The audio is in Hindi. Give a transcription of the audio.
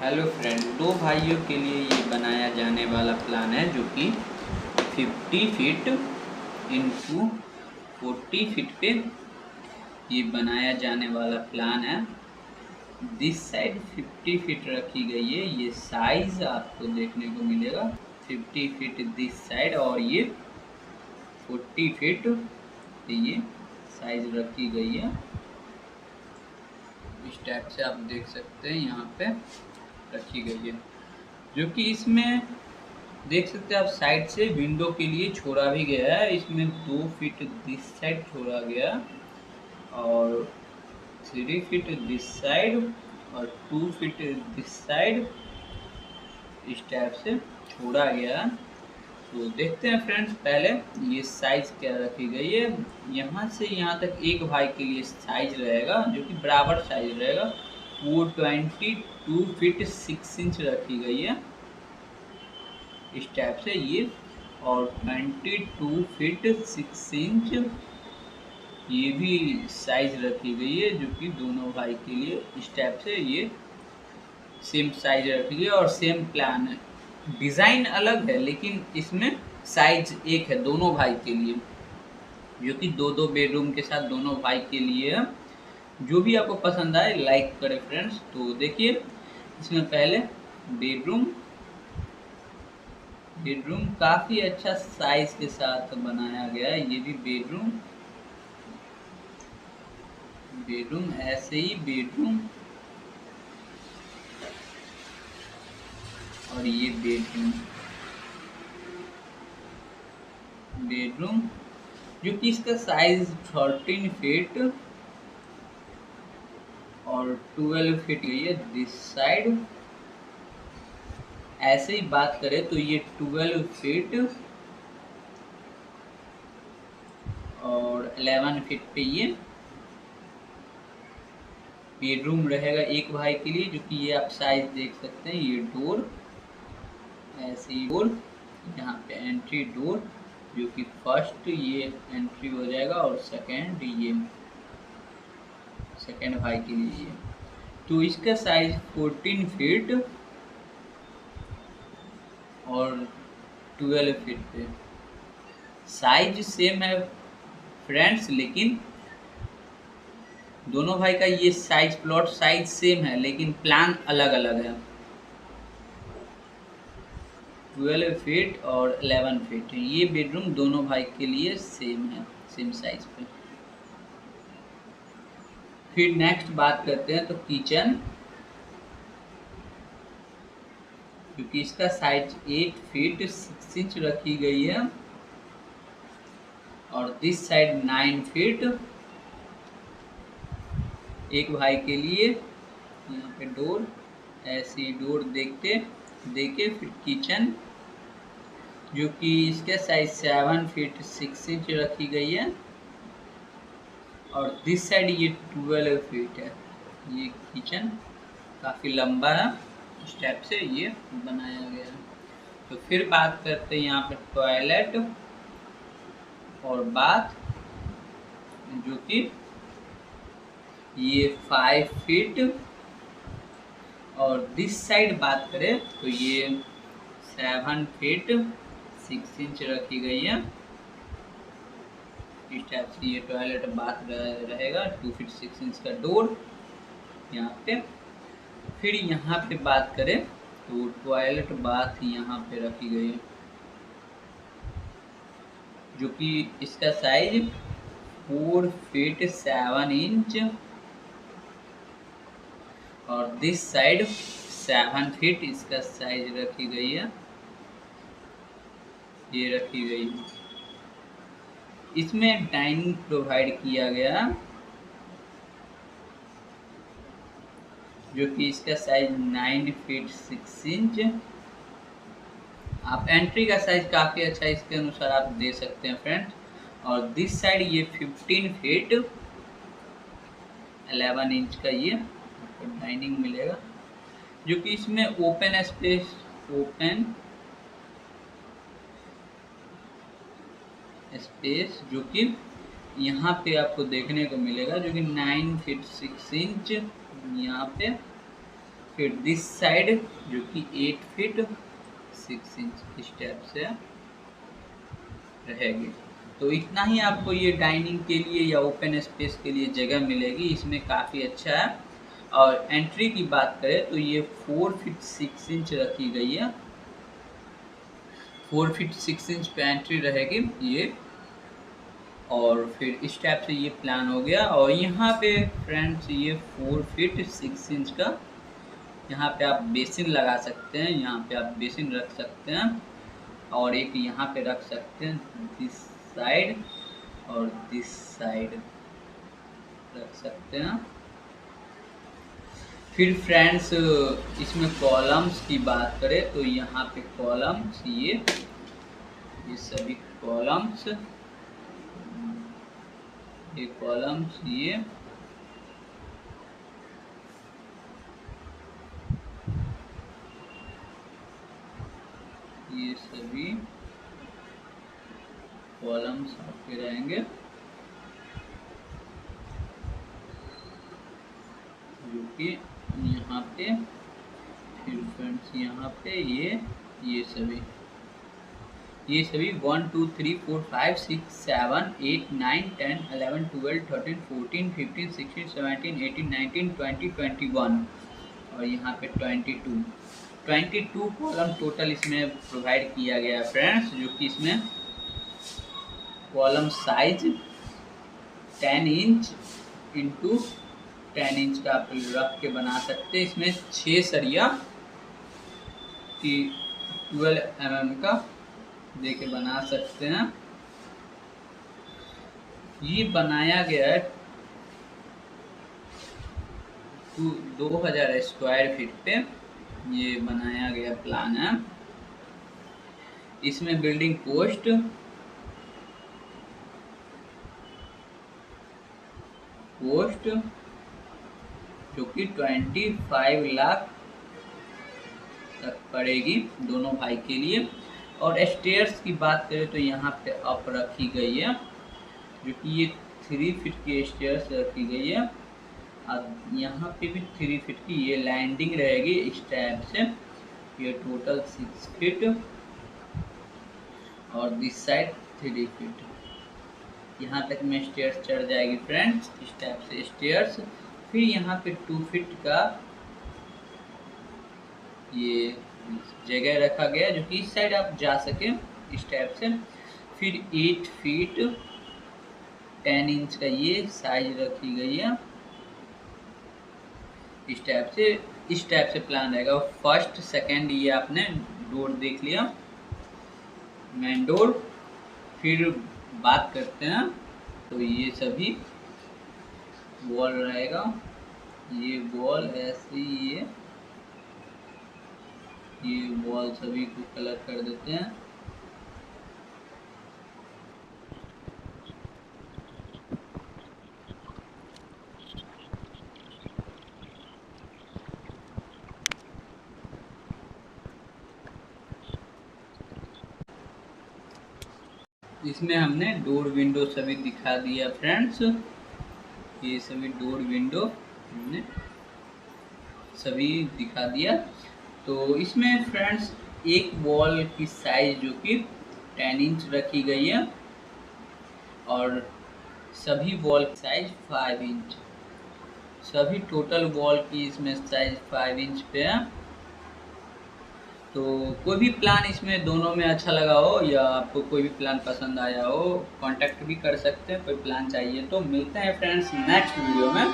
हेलो फ्रेंड, दो भाइयों के लिए ये बनाया जाने वाला प्लान है जो कि 50 फीट इंटू 40 फीट पे ये बनाया जाने वाला प्लान है। दिस साइड 50 फीट रखी गई है, ये साइज आपको देखने को मिलेगा 50 फीट दिस साइड, और ये 40 फीट ये साइज रखी गई है। इस टाइप से आप देख सकते हैं यहाँ पे रखी गई है, जो कि इसमें देख सकते हैं आप साइड से विंडो के लिए छोड़ा भी गया है। इसमें 2 फीट दिस साइड छोड़ा गया और 3 फीट दिस साइड और 2 फीट दिस साइड, इस टाइप से छोड़ा गया। तो देखते हैं फ्रेंड्स, पहले ये साइज क्या रखी गई है। यहाँ से यहाँ तक एक भाई के लिए साइज रहेगा जो कि बराबर साइज रहेगा, वो 22 फीट 6 इंच रखी गई है इस टाइप से ये, और 22 फीट 6 इंच ये भी साइज रखी गई है जो कि दोनों भाई के लिए इस टाइप से ये सेम साइज रखी गई है और सेम प्लान है। डिज़ाइन अलग है लेकिन इसमें साइज एक है दोनों भाई के लिए, जो कि दो बेडरूम के साथ दोनों भाई के लिए है। जो भी आपको पसंद आए लाइक करें फ्रेंड्स। तो देखिए इसमें पहले बेडरूम काफ़ी अच्छा साइज के साथ बनाया गया है। ये भी बेडरूम ऐसे ही बेडरूम, और ये बेडरूम जो कि इसका साइज 13 फीट और 12 फीट है दिस साइड। ऐसे ही बात करें तो ये 12 फीट और 11 फीट पे ये बेडरूम रहेगा एक भाई के लिए, जो कि ये आप साइज देख सकते हैं। ये डोर ऐसे ही डोर, यहाँ पे एंट्री डोर जो कि फर्स्ट ये एंट्री हो जाएगा और सेकंड ये सेकंड भाई के लिए। तो इसका साइज 14 फीट और 12 फीट पे साइज सेम है फ्रेंड्स, लेकिन दोनों भाई का ये साइज प्लॉट साइज सेम है लेकिन प्लान अलग अलग है। 12 फीट और 11 फीट ये बेडरूम दोनों भाई के लिए सेम है, सेम साइज पे। फिर नेक्स्ट बात करते हैं तो किचन, क्योंकि इसका साइज 8 फीट 6 इंच रखी गई है और दिस साइड 9 फीट एक भाई के लिए। यहाँ पे डोर ऐसी डोर देके फिर किचन जो कि इसके साइज 7 फीट 6 इंच रखी गई है और दिस साइड ये 12 फीट है। ये किचन काफ़ी लंबा है, इस टाइप से ये बनाया गया है। तो फिर बात करते हैं यहाँ पे टॉयलेट और बाथ, जो कि ये 5 फीट और दिस साइड बात करें तो ये 7 फीट 6 इंच रखी गई है। इस टाइप से ये टॉयलेट बाथ रहेगा। 2 फीट 6 इंच का डोर यहाँ पे। फिर यहाँ पे बात करें तो टॉयलेट बाथ यहाँ पे रखी गई है, जो कि इसका साइज 4 फीट 7 इंच और दिस साइड 7 फीट इसका साइज रखी गई है, ये रखी गई है। इसमें डाइनिंग प्रोवाइड किया गया जो कि इसका साइज 9 फीट 6 इंच। आप एंट्री का साइज काफ़ी अच्छा इसके अनुसार आप दे सकते हैं फ्रेंड्स। और दिस साइड ये 15 फीट 11 इंच का ये डाइनिंग मिलेगा, जो कि इसमें ओपन स्पेस जो कि यहाँ पे आपको देखने को मिलेगा, जो कि 9 फीट 6 इंच यहाँ पे फिर दिस साइड जो कि 8 फीट 6 इंच इस टाइप से रहेगी। तो इतना ही आपको ये डाइनिंग के लिए या ओपन स्पेस के लिए जगह मिलेगी, इसमें काफ़ी अच्छा है। और एंट्री की बात करें तो ये 4 फीट 6 इंच रखी गई है, 4 फीट 6 इंच पे एंट्री रहेगी ये। और फिर इस टाइप से ये प्लान हो गया। और यहाँ पे फ्रेंड्स ये 4 फीट 6 इंच का यहाँ पे आप बेसिन लगा सकते हैं, यहाँ पे आप बेसिन रख सकते हैं और एक यहाँ पे रख सकते हैं दिस साइड और दिस साइड रख सकते हैं। फिर फ्रेंड्स इसमें कॉलम्स की बात करें तो यहाँ पे कॉलम्स ये सभी कॉलम्स, ये कॉलम्स ये सभी कॉलम्स आपके रहेंगे जो कि यहाँ पे। फिर फ्रेंड्स यहाँ पे ये सभी 1 2 3 4 5 6 7 8 9 10 11 12 13 14 15 16 17 18 19 20 21 और यहाँ पे 22 कॉलम टोटल इसमें प्रोवाइड किया गया है फ्रेंड्स, जो कि इसमें column size 10 inch into 10 inch का आप रख के बना सकते हैं। इसमें 6 सरिया की 12 mm का दे के बना सकते हैं। ये बनाया गया है 2000 स्क्वायर फीट पे ये बनाया गया प्लान है। इसमें बिल्डिंग कोस्ट जो कि 25 लाख तक पड़ेगी दोनों भाई के लिए। और स्टेयर्स की बात करें तो यहाँ पे अप रखी गई है, जो कि ये 3 फीट की स्टेयर्स रखी गई है। अब यहाँ पे भी 3 फीट की ये लैंडिंग रहेगी इस टाइप से। ये टोटल 6 फीट और दिस साइड 3 फीट। यहाँ तक में स्टेयर्स चढ़ जाएगी फ्रेंड्स, इस टाइप से स्टेयर्स। फिर यहाँ पे 2 फीट का ये जगह रखा गया जो कि इस साइड आप जा सके इस टाइप से। फिर 8 फीट 10 इंच का ये साइज रखी गई है इस टाइप से प्लान रहेगा। फर्स्ट सेकंड ये आपने डोर देख लिया, मेन डोर। फिर बात करते हैं तो ये सभी वॉल रहेगा, ये वॉल ऐसे ये वॉल सभी को कलर कर देते हैं। इसमें हमने डोर विंडो सभी दिखा दिया फ्रेंड्स, ये सभी डोर विंडो हमने सभी दिखा दिया। तो इसमें फ्रेंड्स एक वॉल की साइज जो कि 10 इंच रखी गई है और सभी वॉल की साइज 5 इंच, सभी टोटल वॉल की इसमें साइज 5 इंच पे है। तो कोई भी प्लान इसमें दोनों में अच्छा लगा हो या आपको कोई भी प्लान पसंद आया हो, कांटेक्ट भी कर सकते हैं। कोई प्लान चाहिए तो मिलते हैं फ्रेंड्स नेक्स्ट वीडियो में।